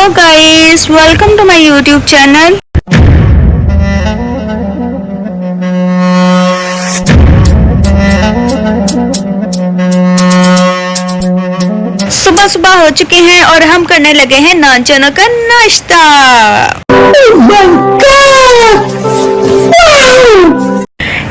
Hello guys, welcome to my YouTube channel. सुबह सुबह हो चुके हैं और हम करने लगे हैं नान का नाश्ता।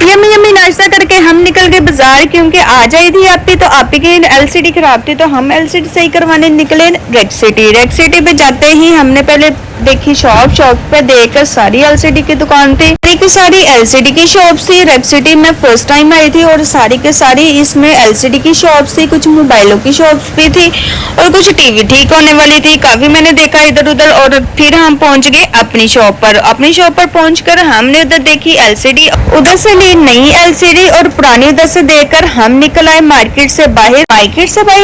यम्मी यम्मी नाश्ता करके हम निकल गए बाजार, क्योंकि आज आई थी आपी, तो आपी की एलसीडी खराब थी तो हम एलसीडी सही करवाने निकले रेड सिटी पे जाते ही हमने पहले देखी शॉप पे देखकर सारी एलसीडी की दुकान थी, सारी एलसीडी की शॉप थी। रेड सिटी में फर्स्ट टाइम आई थी और सारी के सारी इसमें एलसीडी की शॉप थी, कुछ मोबाइलों की शॉप्स भी थी और कुछ टीवी ठीक होने वाली थी। काफी मैंने देखा इधर उधर और फिर हम पहुंच गए अपनी शॉप पर। अपनी शॉप पर पहुंचकर हमने उधर देखी एलसीडी, उधर से ली नई एलसीडी और पुरानी उधर से देखकर हम निकल आए मार्केट से बाहर।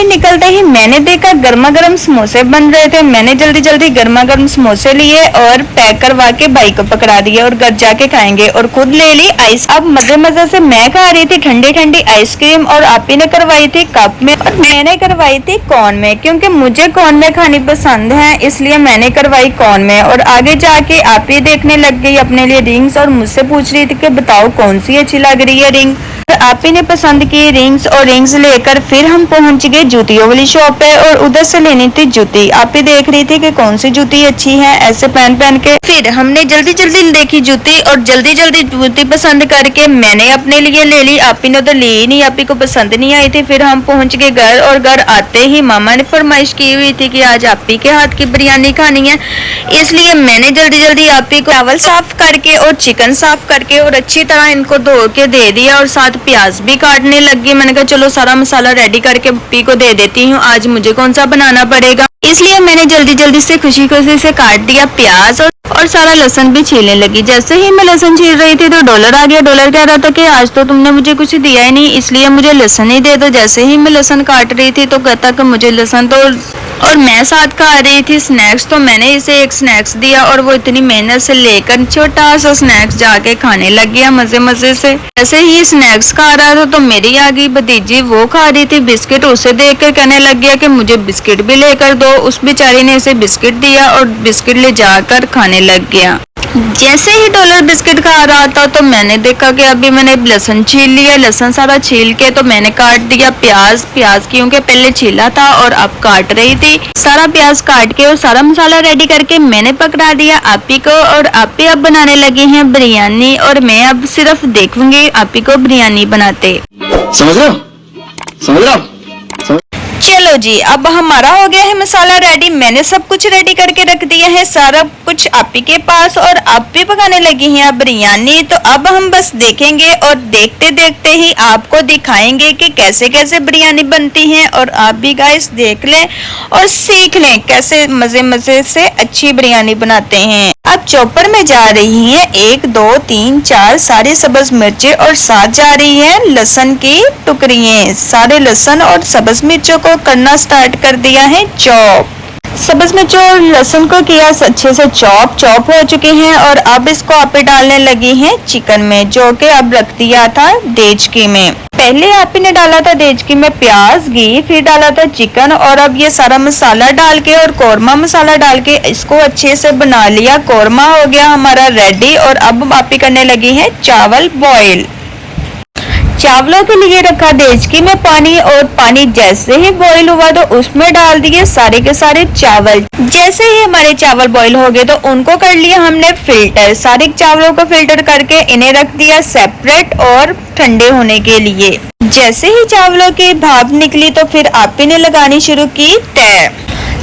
निकलते ही मैंने देखा गर्मा गर्म समोसे बन रहे थे। मैंने जल्दी जल्दी गर्मा गर्म समोसे लिए और पैक करवा के भाई को पकड़ा दिया और घर जाके खाएंगे, और खुद ले ली आइस। अब मजे से मैं खा रही थी ठंडी ठंडी आइसक्रीम और आपी ने करवाई थी कप में और मैंने करवाई थी कॉर्न में, क्योंकि मुझे कॉर्न में खानी पसंद है इसलिए मैंने करवाई कॉर्न में। और आगे जाके आपी देखने लग गई अपने लिए रिंग्स और मुझसे पूछ रही थी कि बताओ कौन सी अच्छी लग रही है रिंग। आपी ने पसंद की रिंग्स और रिंग्स लेकर फिर हम पहुंच गए जूतियों वाली शॉप पे और उधर से लेनी थी जूती। आपी देख रही थी कि कौन सी जूती अच्छी है ऐसे पहन के। फिर हमने जल्दी जल्दी देखी जूती और जल्दी जल्दी जूती पसंद करके मैंने अपने लिए ले ली। आपी ने तो ली नहीं, आपी को पसंद नहीं आई थी। फिर हम पहुंच गए घर और घर आते ही मामा ने फरमाइश की हुई थी कि आज आपी के हाथ की बिरयानी खानी है, इसलिए मैंने जल्दी जल्दी आपी को चावल साफ करके और चिकन साफ करके और अच्छी तरह इनको धो के दे दिया और साथ प्याज भी काटने लगी। मैंने कहा चलो सारा मसाला रेडी करके पप्पी को दे देती हूँ, आज मुझे कौन सा बनाना पड़ेगा, इसलिए मैंने जल्दी जल्दी से खुशी खुशी से काट दिया प्याज और सारा लहसुन भी छीलने लगी। जैसे ही मैं लहसुन छील रही थी तो डॉलर आ गया। डॉलर कह रहा था कि आज तो तुमने मुझे कुछ दिया ही नहीं, इसलिए मुझे लहसुन ही दे दो। जैसे ही मैं लहसुन काट रही थी तो कहता कि मुझे लहसुन तो, और मैं साथ खा रही थी स्नैक्स, तो मैंने इसे एक स्नैक्स दिया और वो इतनी मेहनत से लेकर छोटा सा स्नैक्स जाके खाने लग गया मजे से। जैसे ही स्नैक्स खा रहा था तो मेरी आ गई भतीजी, वो खा रही थी बिस्किट। उसे देख कर कहने लग गया कि मुझे बिस्किट भी लेकर दो। उस बेचारी ने इसे बिस्किट दिया और बिस्किट ले जाकर खाने लग गया। जैसे ही डॉलर बिस्किट खा रहा था तो मैंने देखा कि अभी मैंने लहसुन छील लिया। लहसुन सारा छील के तो मैंने काट दिया प्याज क्योंकि पहले छीला था और अब काट रही थी। सारा प्याज काट के और सारा मसाला रेडी करके मैंने पकड़ा दिया आपी को, और आपी अब बनाने लगी हैं बिरयानी और मैं अब सिर्फ देखूंगी आपी को बिरयानी बनाते। समझ रहे हो? चलो जी, अब हमारा हो गया है मसाला रेडी। मैंने सब कुछ रेडी करके रख दिया है, सारा कुछ आपी के पास, और आप भी पकाने लगी हैं अब बिरयानी। तो अब हम बस देखेंगे और देखते देखते ही आपको दिखाएंगे कि कैसे कैसे बिरयानी बनती है, और आप भी गाइस देख लें और सीख लें कैसे मजे से अच्छी बिरयानी बनाते हैं। अब चॉपर में जा रही हैं 1 2 3 4 सारी सब्ज मिर्चें और साथ जा रही है लहसुन की टुकड़ियां। सारे लहसुन और सब्ज मिर्चों को करना स्टार्ट कर दिया है चॉप। सब्ज मिर्चों और लहसुन को किया अच्छे से चॉप हो चुके हैं और अब इसको आपे डालने लगी हैं चिकन में, जो कि अब रख दिया था देचकी में। पहले आपी ने डाला था देचकी में प्याज घी, फिर डाला था चिकन, और अब ये सारा मसाला डाल के और कौरमा मसाला डाल के इसको अच्छे से बना लिया। कौरमा हो गया हमारा रेडी और अब आपी करने लगी है चावल बॉईल। चावलों के लिए रखा देचकी में पानी, और पानी जैसे ही बॉईल हुआ तो उसमें डाल दिए सारे के सारे चावल। जैसे ही हमारे चावल बॉईल हो गए तो उनको कर लिया हमने फिल्टर। सारे चावलों को फिल्टर करके इन्हें रख दिया सेपरेट और ठंडे होने के लिए। जैसे ही चावलों की भाप निकली तो फिर आपी ने लगानी शुरू की तय।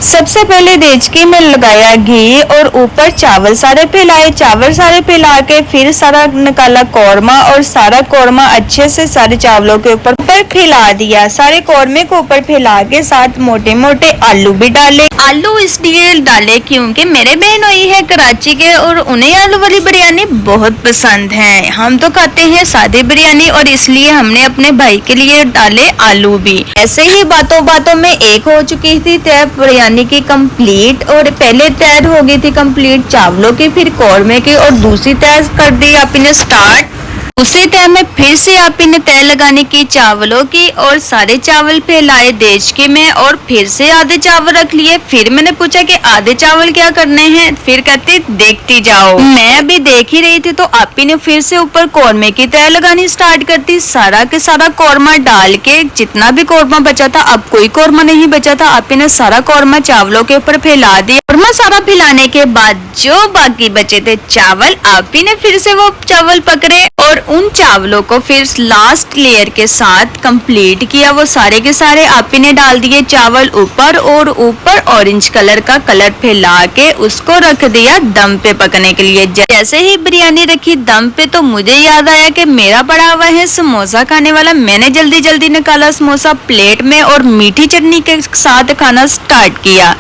सबसे पहले देचकी में लगाया घी और ऊपर चावल सारे फैला के फिर सारा निकाला कौरमा, और सारा कौरमा अच्छे से सारे चावलों के ऊपर फैला दिया। सारे कौरमे को ऊपर फैला के साथ मोटे मोटे आलू भी डाले। आलू इसलिए डाले क्योंकि मेरे बहन हुई है कराची के और उन्हें आलू वाली बिरयानी बहुत पसंद है। हम तो खाते हैं सादी बिरयानी और इसलिए हमने अपने भाई के लिए डाले आलू भी। ऐसे ही बातों बातों में एक हो चुकी थी तय बिरयानी की कंप्लीट, और पहले तैयार हो गई थी कंप्लीट चावलों की, फिर कौरमे की, और दूसरी तैयार कर दी आपने स्टार्ट उसी टाइम में फिर से आपी ने तय लगाने की चावलों की और सारे चावल फैलाए देश के में और फिर से आधे चावल रख लिए। फिर मैंने पूछा कि आधे चावल क्या करने हैं, फिर कहती देखती जाओ। मैं अभी देख ही रही थी तो आपी ने फिर से ऊपर कौरमे की तय लगानी स्टार्ट कर दी। सारा के सारा कौरमा डाल के जितना भी कौरमा बचा था, अब कोई कौरमा नहीं बचा था, आपी ने सारा कौरमा चावलों के ऊपर फैला दिया। कौरमा सारा फैलाने के बाद जो बाकी बचे थे चावल, आपी ने फिर से वो चावल पकड़े और उन चावलों को फिर लास्ट लेयर के साथ कंप्लीट किया। वो सारे के सारे आपी ने डाल दिए चावल ऊपर और ऊपर ऑरेंज कलर का कलर फैला के उसको रख दिया दम पे पकने के लिए। जैसे ही बिरयानी रखी दम पे तो मुझे याद आया कि मेरा पड़ा हुआ है समोसा खाने वाला। मैंने जल्दी जल्दी निकाला समोसा प्लेट में और मीठी चटनी के साथ खाना स्टार्ट किया।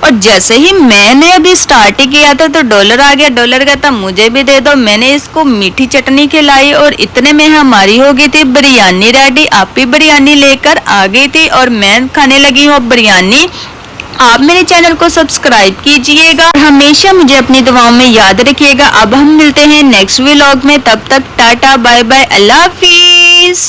और जैसे ही मैंने अभी स्टार्ट ही किया था तो डॉलर आ गया। डॉलर कहता मुझे भी दे दो। मैंने इसको मीठी चटनी खिलाई और इतने में हमारी हो गई थी बिरयानी रेडी। आप भी बिरयानी लेकर आ गई थी और मैं खाने लगी हूँ अब बिरयानी। आप मेरे चैनल को सब्सक्राइब कीजिएगा और हमेशा मुझे अपनी दुआओं में याद रखिएगा। अब हम मिलते हैं नेक्स्ट व्लॉग में, तब तक टाटा बाय बाय, अल्लाह हाफिज।